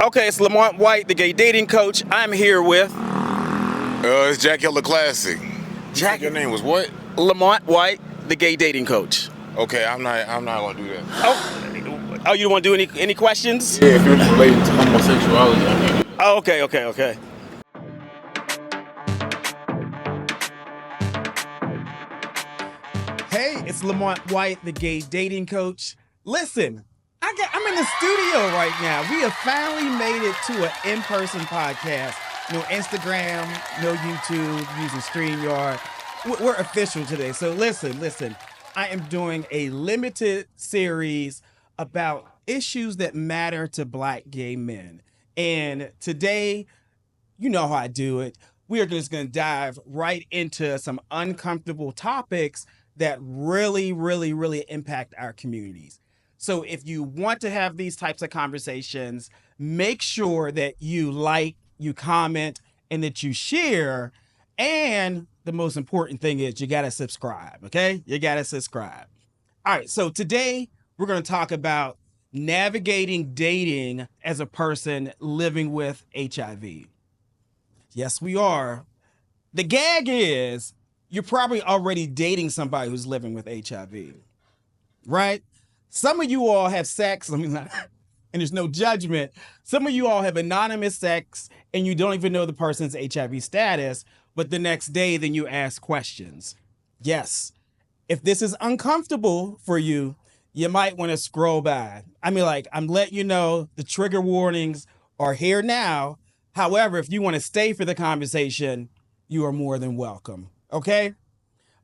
Okay, it's Lamont White, the gay dating coach. I'm here with It's Jack Hiller Classic. Jack. Your name was what? Lamont White, the gay dating coach. Okay, I'm not gonna do that. Oh, you don't want to do any questions? Yeah, if it's related to homosexuality, I mean. Oh, okay. Hey, it's Lamont White, the gay dating coach. Listen, I'm in the studio right now. We have finally made it to an in-person podcast. No Instagram, no YouTube, using StreamYard. We're official today. So listen. I am doing a limited series about issues that matter to Black gay men. And today, you know how I do it. We are just going to dive right into some uncomfortable topics that really impact our communities. So if you want to have these types of conversations, make sure that you like, you comment, and that you share. And the most important thing is you got to subscribe, okay? You got to subscribe. All right, so today we're going to talk about navigating dating as a person living with HIV. Yes, we are. The gag is you're probably already dating somebody who's living with HIV, right? Some of you all have sex, and there's no judgment. Some of you all have anonymous sex and you don't even know the person's HIV status, but the next day then you ask questions. Yes, if this is uncomfortable for you, you might want to scroll by. I'm letting you know the trigger warnings are here now. However, if you want to stay for the conversation, you are more than welcome. Okay?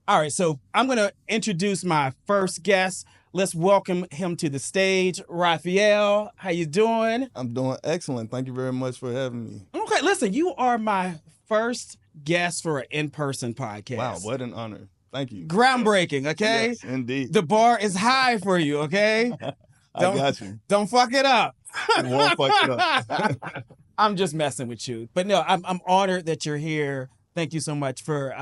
All right, so I'm going to introduce my first guest. Let's welcome him to the stage. Raphael, how you doing? I'm doing excellent. Thank you very much for having me. Okay, listen, you are my first guest for an in-person podcast. Wow, what an honor. Thank you. Groundbreaking, okay? Yes, indeed. The bar is high for you, okay? I got you. Don't fuck it up. You won't fuck it up. I'm just messing with you. But no, I'm honored that you're here. Thank you so much for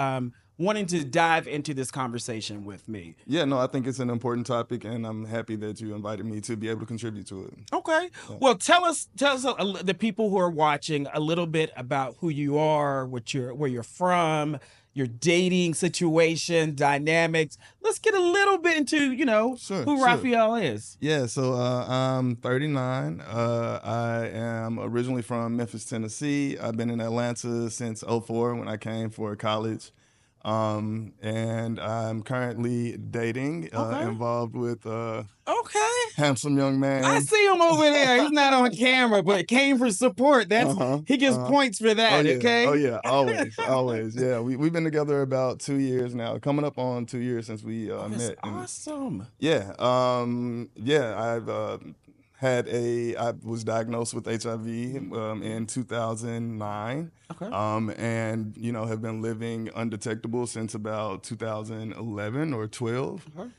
wanting to dive into this conversation with me. Yeah, no, I think it's an important topic, and I'm happy that you invited me to be able to contribute to it. Okay. Yeah. Well, tell us the people who are watching a little bit about who you are, where you're from, your dating situation, dynamics. Let's get a little bit into, who Raphael is. Yeah, so I'm 39. I am originally from Memphis, Tennessee. I've been in Atlanta since 2004 when I came for college. And I'm currently dating, involved with handsome young man. I see him over there. He's not on camera, but came for support. He gets points for that. Oh, yeah. Okay. Oh yeah, always. Yeah, we've been together about 2 years now, coming up on 2 years since we met. Awesome. Yeah. I was diagnosed with HIV in 2009. Okay. And have been living undetectable since about 2011 or 12. Okay.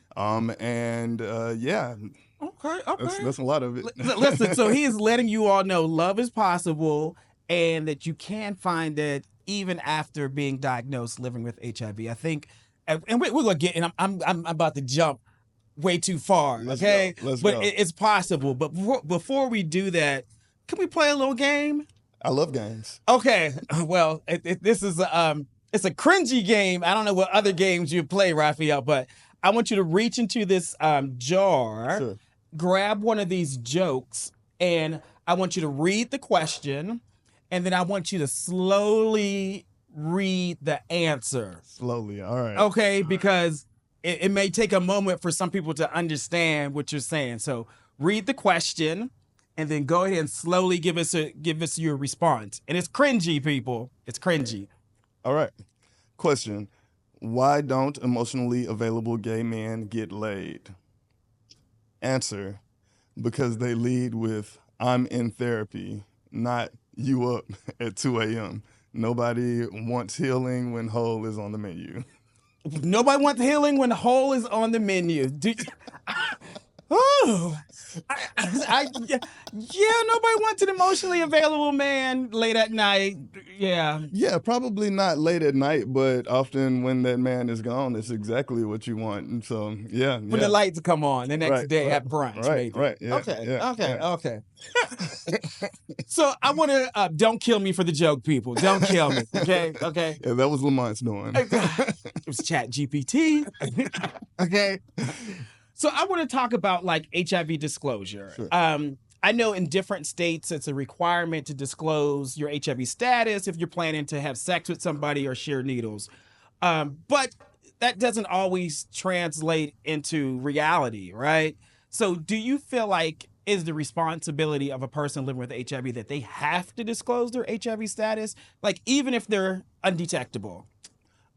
Okay. That's a lot of it. Listen, so he is letting you all know love is possible and that you can find it even after being diagnosed living with HIV. I think, and we're gonna get, and I'm about to jump way too far. Okay, Let's go. It's possible. But before we do that, can we play a little game? I love games. Okay. Well, this is it's a cringy game. I don't know what other games you play, Raphael, but I want you to reach into this jar, Sure. grab one of these jokes, and I want you to read the question, and then I want you to slowly read the answer. Slowly. All right. Okay, because it may take a moment for some people to understand what you're saying. So read the question and then go ahead and slowly give us your response. And it's cringy, people. It's cringy. All right. Question. Why don't emotionally available gay men get laid? Answer. Because they lead with, I'm in therapy, not you up at 2 a.m. Nobody wants healing when whole is on the menu. Nobody wants healing when whole is on the menu. Oh, yeah, nobody wants an emotionally available man late at night. Yeah. Yeah, probably not late at night, but often when that man is gone, it's exactly what you want. And so, yeah, When the yeah. lights come on the next Right, day right, at brunch, right, maybe. right. Yeah, Okay, yeah, okay, yeah. okay. So I want to, don't kill me for the joke, people. Don't kill me. Okay, okay. Yeah, that was Lamont's doing. It was Chat GPT. Okay. So I want to talk about like HIV disclosure. Sure. I know in different states it's a requirement to disclose your HIV status if you're planning to have sex with somebody or share needles. But that doesn't always translate into reality, right? So do you feel like is the responsibility of a person living with HIV that they have to disclose their HIV status, like even if they're undetectable?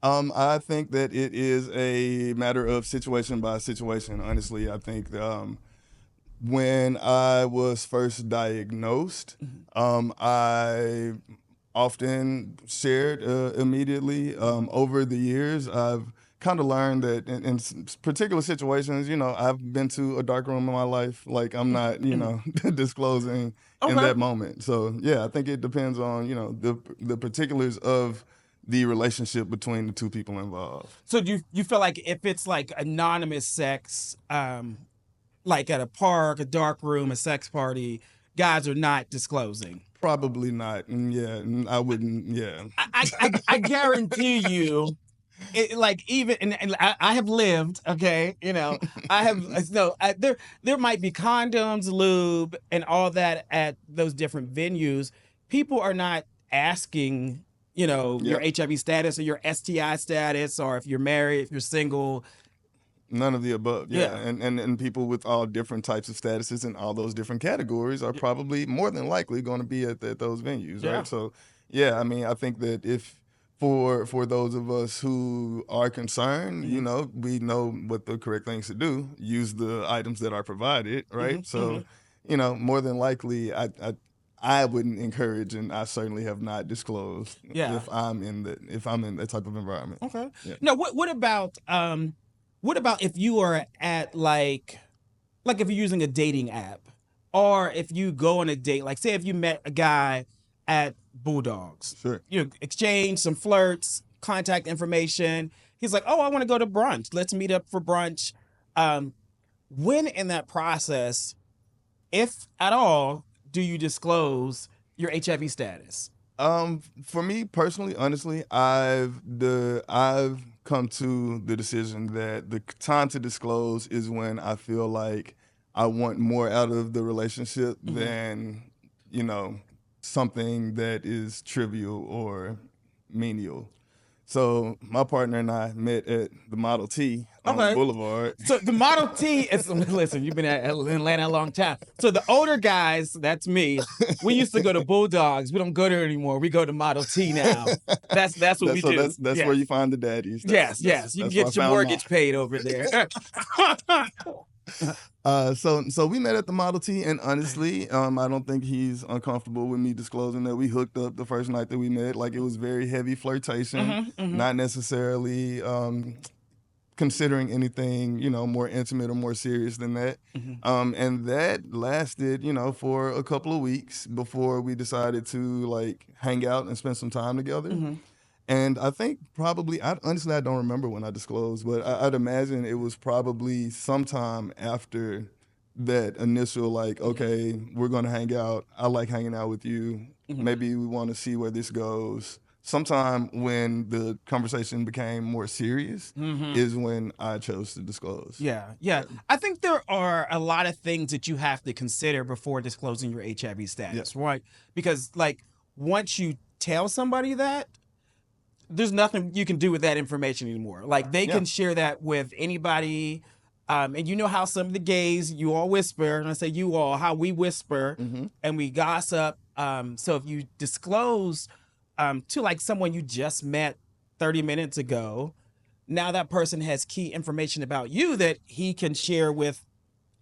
I think that it is a matter of situation by situation. Honestly, I think when I was first diagnosed, I often shared immediately. Over the years, I've kind of learned that in particular situations, I've been to a dark room in my life. Like I'm not, disclosing in Okay. that moment. So yeah, I think it depends on, the particulars of the relationship between the two people involved. So do you feel like if it's like anonymous sex, like at a park, a dark room, a sex party, guys are not disclosing? Probably not. And I wouldn't. Yeah. I guarantee you, like even and I have lived. Okay, I have there might be condoms, lube, and all that at those different venues. People are not asking, your HIV status or your STI status, or if you're married, if you're single. None of the above. Yeah. Yeah. And people with all different types of statuses and all those different categories are probably more than likely going to be at those venues, Yeah. right? So, yeah, I mean, I think that if for those of us who are concerned, we know what the correct things to do. Use the items that are provided, right? So, more than likely, I wouldn't encourage, and I certainly have not disclosed Yeah. if I'm in that type of environment. Okay. Yeah. Now, what about if you are at like if you're using a dating app, or if you go on a date, like say if you met a guy at Bulldogs, Sure. you exchange some flirts, contact information. He's like, oh, I want to go to brunch. Let's meet up for brunch. When in that process, if at all, do you disclose your HIV status? For me personally, honestly, I've come to the decision that the time to disclose is when I feel like I want more out of the relationship than, something that is trivial or menial. So my partner and I met at the Model T on Boulevard. So the Model T is, listen, you've been at Atlanta a long time. So the older guys, that's me. We used to go to Bulldogs. We don't go there anymore. We go to Model T now. That's what we do. That's Yeah. where you find the daddies. Yes. You can get your mortgage paid over there. So we met at the Model T, and honestly, I don't think he's uncomfortable with me disclosing that we hooked up the first night that we met. Like, it was very heavy flirtation, not necessarily considering anything, more intimate or more serious than that. And that lasted, for a couple of weeks before we decided to like hang out and spend some time together. And I think probably, honestly, I don't remember when I disclosed, but I'd imagine it was probably sometime after that initial, like, okay, we're going to hang out. I like hanging out with you. Maybe we want to see where this goes. Sometime when the conversation became more serious is when I chose to disclose. Yeah. I think there are a lot of things that you have to consider before disclosing your HIV status, right? Because, like, once you tell somebody that, there's nothing you can do with that information anymore. Like, they can share that with anybody. And you know how some of the gays, you all whisper, and I say you all, how we whisper and we gossip. So if you disclose to like someone you just met 30 minutes ago, now that person has key information about you that he can share with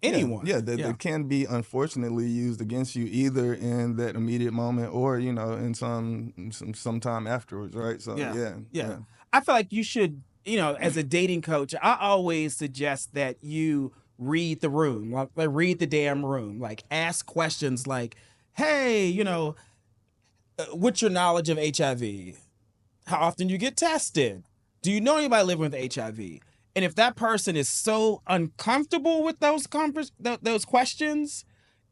anyone. That can be unfortunately used against you either in that immediate moment or, in some time afterwards, right? So yeah. I feel like you should, as a dating coach, I always suggest that you read the room, like read the damn room, like ask questions like, hey, what's your knowledge of HIV? How often you get tested? Do you know anybody living with HIV? And if that person is so uncomfortable with those questions,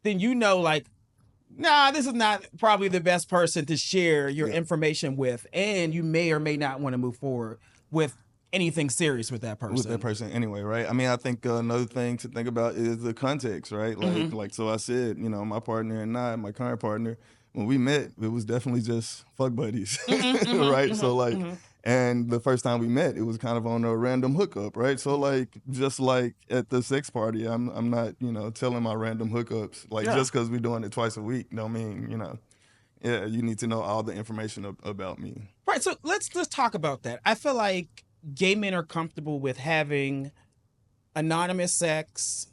then like, nah, this is not probably the best person to share your information with, and you may or may not want to move forward with anything serious with that person. With that person anyway, right? I mean, I think another thing to think about is the context, right? Like so I said, my partner and I, my current partner, when we met, it was definitely just fuck buddies, right? So like, and the first time we met, it was kind of on a random hookup, right? So like, just like at the sex party, I'm not, telling my random hookups, like just because we're doing it twice a week, don't mean, you need to know all the information about me. Right. So let's talk about that. I feel like gay men are comfortable with having anonymous sex.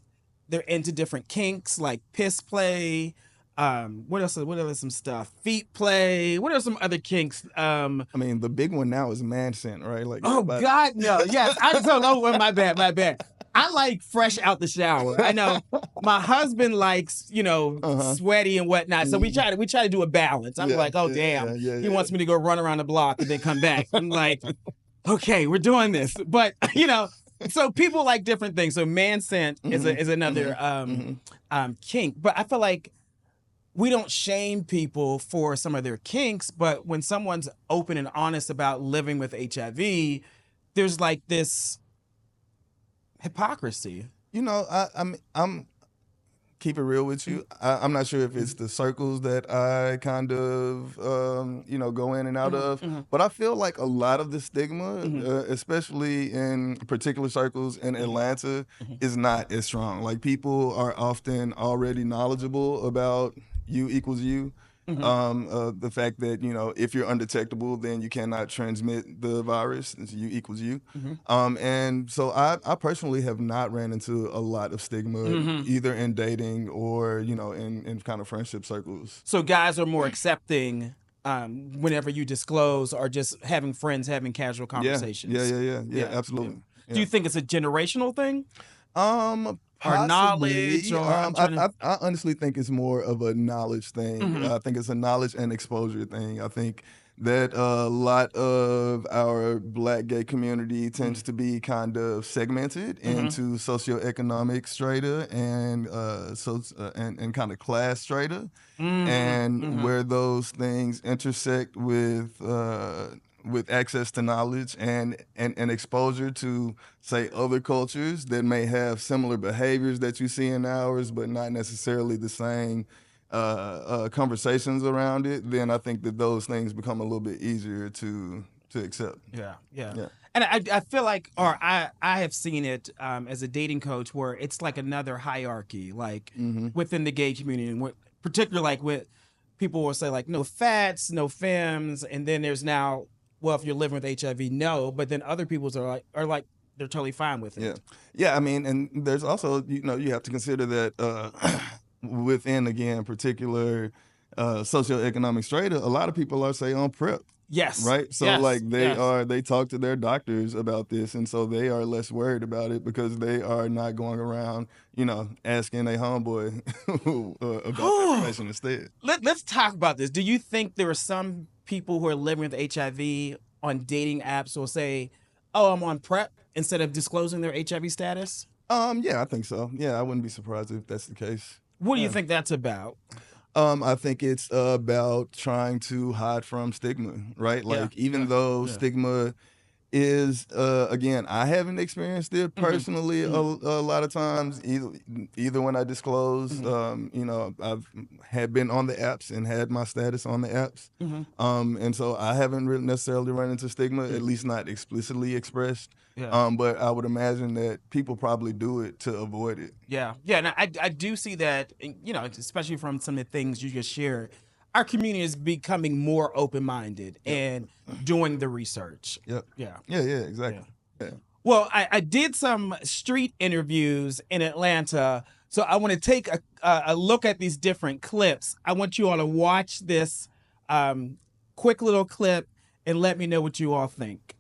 They're into different kinks like piss play. What else? What are some stuff? Feet play. What are some other kinks? I mean, the big one now is man scent, right? Like, God, no. Yes, I don't know. My bad. I like fresh out the shower. I know my husband likes, sweaty and whatnot. So we try to do a balance. I'm like, oh damn, he wants me to go run around the block and then come back. I'm like, okay, we're doing this, but so people like different things. So man scent is another kink, but I feel like we don't shame people for some of their kinks, but when someone's open and honest about living with HIV, there's like this hypocrisy. I'm keep it real with you. I'm not sure if it's the circles that I kind of, go in and out of, but I feel like a lot of the stigma, especially in particular circles in Atlanta, is not as strong. Like people are often already knowledgeable about U equals U. The fact that, if you're undetectable, then you cannot transmit the virus. It's U equals U. And so I personally have not ran into a lot of stigma either in dating or, in kind of friendship circles. So guys are more accepting whenever you disclose or just having friends having casual conversations. Yeah, absolutely. Yeah. Do you think it's a generational thing? Possibly. Or knowledge, or I honestly think it's more of a knowledge thing. I think it's a knowledge and exposure thing. I think that a lot of our Black gay community tends to be kind of segmented into socioeconomic strata and and kind of class strata, and where those things intersect with access to knowledge and exposure to, say, other cultures that may have similar behaviors that you see in ours, but not necessarily the same conversations around it, then I think that those things become a little bit easier to accept. Yeah. And I feel like, or I have seen it as a dating coach where it's like another hierarchy, like within the gay community, and particularly like with people will say like no fats, no femmes, and then there's now, well, if you're living with HIV, no, but then other people's are like they're totally fine with it. Yeah. I mean, and there's also you have to consider that within, again, particular socioeconomic strata, a lot of people are, say, on PrEP. Yes. Right. So like they talk to their doctors about this, and so they are less worried about it because they are not going around, asking a homeboy about information instead. Let's talk about this. Do you think there are some people who are living with HIV on dating apps will say, "Oh, I'm on PrEP," instead of disclosing their HIV status? Yeah, I think so. Yeah, I wouldn't be surprised if that's the case. What do you think that's about? I think it's about trying to hide from stigma, right? Like, even though stigma is, again, I haven't experienced it personally a lot of times, either when I disclose, I've had been on the apps and had my status on the apps. And so I haven't really necessarily run into stigma, at least not explicitly expressed. But I would imagine that people probably do it to avoid it. Yeah, and I do see that, especially from some of the things you just shared. Our community is becoming more open-minded and doing the research. Yeah, exactly. Yeah. Well, I did some street interviews in Atlanta, so I want to take a look at these different clips. I want you all to watch this quick little clip and let me know what you all think.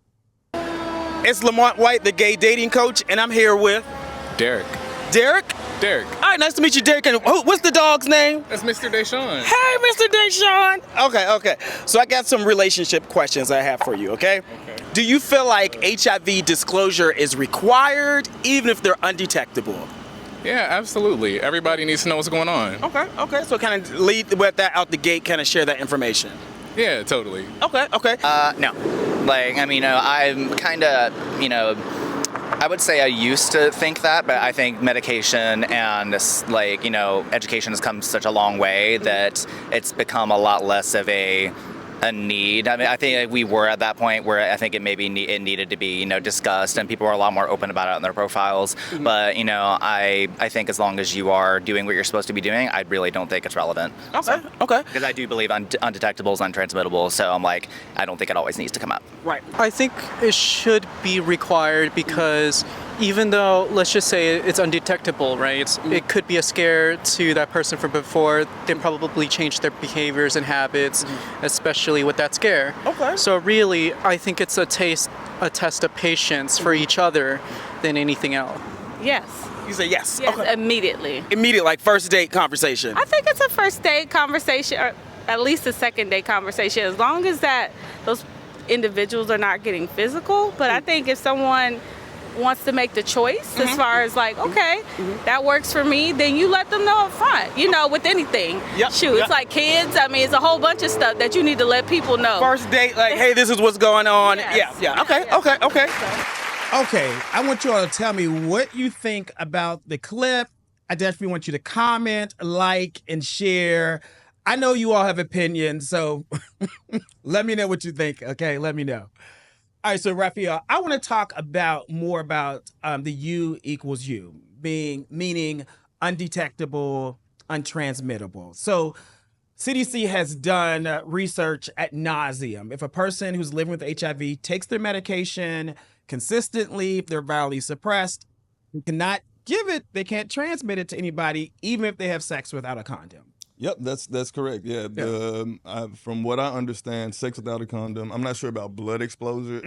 It's Lamont White, the gay dating coach, and I'm here with Derek. Derek? Derek. All right, nice to meet you, Derek. And what's the dog's name? That's Mr. Deshaun. Hey, Mr. Deshaun. Okay. So I got some relationship questions I have for you, okay? Do you feel like HIV disclosure is required even if they're undetectable? Yeah, absolutely. Everybody needs to know what's going on. Okay. So kind of lead with that out the gate, kind of share that information. Yeah, totally. Okay. No. Like, I mean, I'm kind of, I would say I used to think that, but I think medication and this, like, education has come such a long way that it's become a lot less of a need. I mean, I think we were at that point where I think it needed to be, discussed, and people were a lot more open about it on their profiles. But, I think as long as you are doing what you're supposed to be doing, I really don't think it's relevant. Okay. Because I do believe undetectable is untransmittable, so I'm like, I don't think it always needs to come up. Right. I think it should be required because even though, let's just say it's undetectable, right? It could be a scare to that person from before. They probably change their behaviors and habits, especially with that scare. Okay. So really, I think it's a test of patience for each other than anything else. Yes. You say yes. Yes, Okay. immediately. Immediate, like first date conversation. I think it's a first date conversation, or at least a second date conversation, as long as those individuals are not getting physical. But I think if someone wants to make the choice as far as like, okay, that works for me, then you let them know up front, with anything. Yep. Shoot, it's like kids. I mean, it's a whole bunch of stuff that you need to let people know. First date, like, hey, this is what's going on. Yes. Yeah. Okay, I want you all to tell me what you think about the clip. I definitely want you to comment, like, and share. I know you all have opinions, so let me know what you think, okay? Let me know. All right, so Raphael, I want to talk more about the U equals U, meaning undetectable, untransmittable. So CDC has done research ad nauseum. If a person who's living with HIV takes their medication consistently, if they're virally suppressed, and cannot give it, they can't transmit it to anybody, even if they have sex without a condom. Yep, that's correct. Yeah, from what I understand, sex without a condom. I'm not sure about blood exposure,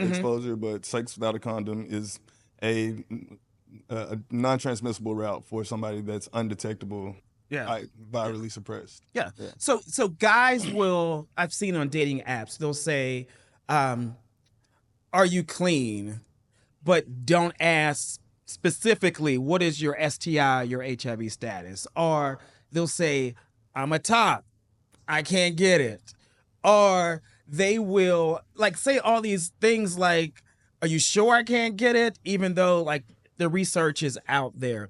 but sex without a condom is a non-transmissible route for somebody that's undetectable, virally suppressed. Yeah. So guys will, I've seen on dating apps, they'll say, "Are you clean?" But don't ask specifically what is your STI, your HIV status, or they'll say, "I'm a top, I can't get it." Or they will say all these things like, "Are you sure I can't get it?" Even though the research is out there.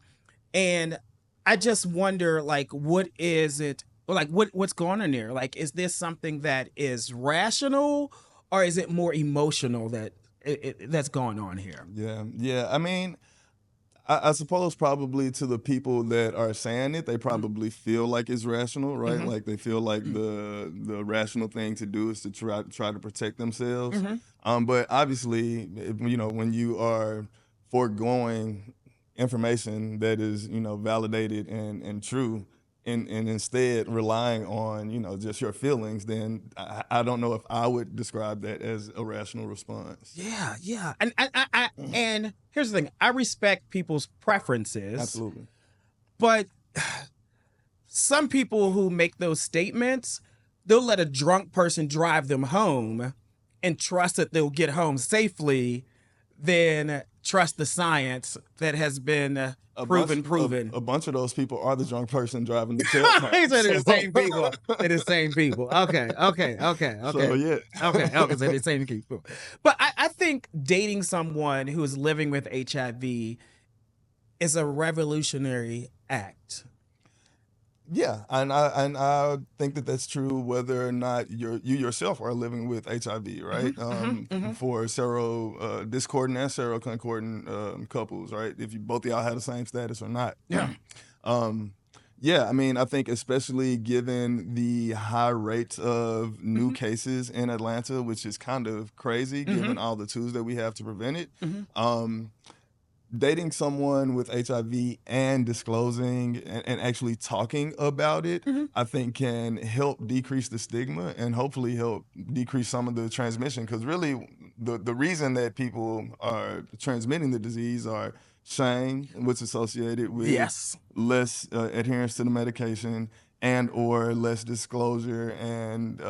And I just wonder what is it, what's going on there? Is this something that is rational, or is it more emotional that's going on here? Yeah. I mean, I suppose probably to the people that are saying it, they probably feel like it's rational, right? Like they feel like the rational thing to do is to try to protect themselves. But obviously, when you are foregoing information that is, validated and true, and instead relying on, just your feelings, then I don't know if I would describe that as a rational response. Yeah. And here's the thing. I respect people's preferences. Absolutely. But some people who make those statements, they'll let a drunk person drive them home and trust that they'll get home safely, then trust the science that has been proven. A bunch of those people are the drunk person driving the tailpipe. They're the same people. They're the same people. Okay. So, yeah. Okay, they're the same people. But I think dating someone who is living with HIV is a revolutionary act. Yeah, and I think that that's true whether or not you yourself are living with HIV, right? For discordant and seroconcordant couples, right? If you both of y'all have the same status or not. Yeah. I mean, I think especially given the high rates of new cases in Atlanta, which is kind of crazy given all the tools that we have to prevent it. Dating someone with HIV and disclosing and actually talking about it, I think can help decrease the stigma and hopefully help decrease some of the transmission. Because really, the reason that people are transmitting the disease are shame, what's associated with Yes. less adherence to the medication and or less disclosure and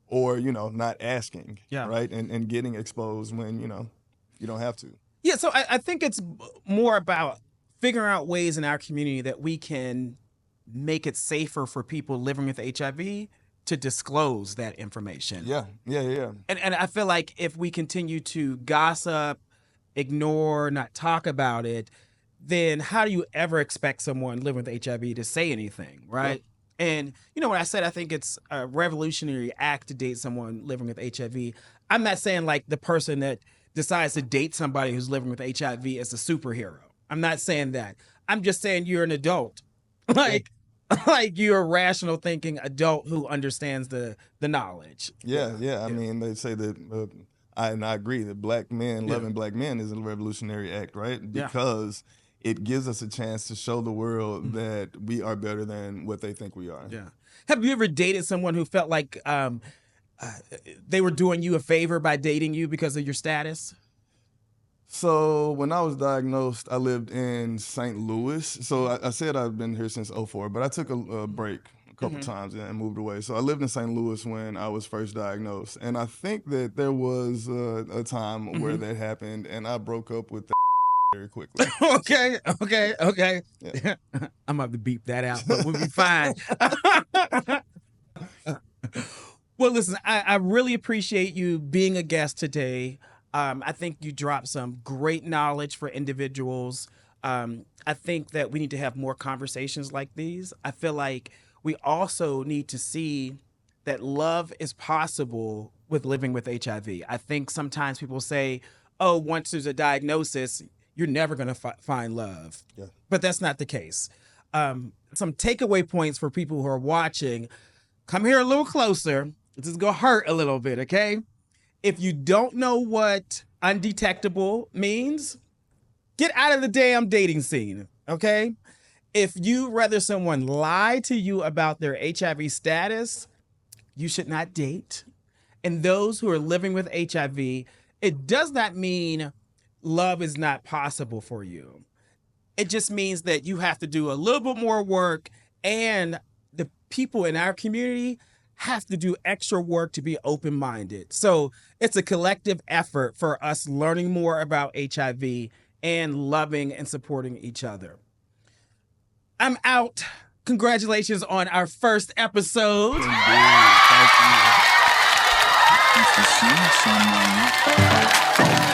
or not asking, Yeah. right, and getting exposed when you don't have to. Yeah, so I think it's more about figuring out ways in our community that we can make it safer for people living with HIV to disclose that information. Yeah. And I feel like if we continue to gossip, ignore, not talk about it, then how do you ever expect someone living with HIV to say anything, right? Yeah. And when I said I think it's a revolutionary act to date someone living with HIV, I'm not saying like the person that decides to date somebody who's living with HIV is a superhero. I'm not saying that. I'm just saying you're an adult. like you're a rational thinking adult who understands the knowledge. Yeah. I mean, they say that, I agree that black men loving black men is a revolutionary act, right? Because it gives us a chance to show the world that we are better than what they think we are. Yeah. Have you ever dated someone who felt like they were doing you a favor by dating you because of your status? So when I was diagnosed, I lived in St. Louis. So I said I've been here since '04, but I took a break a couple times and moved away. So I lived in St. Louis when I was first diagnosed. And I think that there was a time where that happened, and I broke up with that very quickly. Okay. Yeah. I'm about to beep that out, but we'll be fine. Well, listen, I really appreciate you being a guest today. I think you dropped some great knowledge for individuals. I think that we need to have more conversations like these. I feel like we also need to see that love is possible with living with HIV. I think sometimes people say, oh, once there's a diagnosis, you're never going to find love. Yeah. But that's not the case. Some takeaway points for people who are watching. Come here a little closer. This is going to hurt a little bit, okay? If you don't know what undetectable means, get out of the damn dating scene, okay? If you rather someone lie to you about their HIV status, you should not date. And those who are living with HIV, it does not mean love is not possible for you. It just means that you have to do a little bit more work, and the people in our community have to do extra work to be open-minded. So it's a collective effort for us learning more about HIV and loving and supporting each other. I'm out. Congratulations on our first episode. Indeed. Thank you.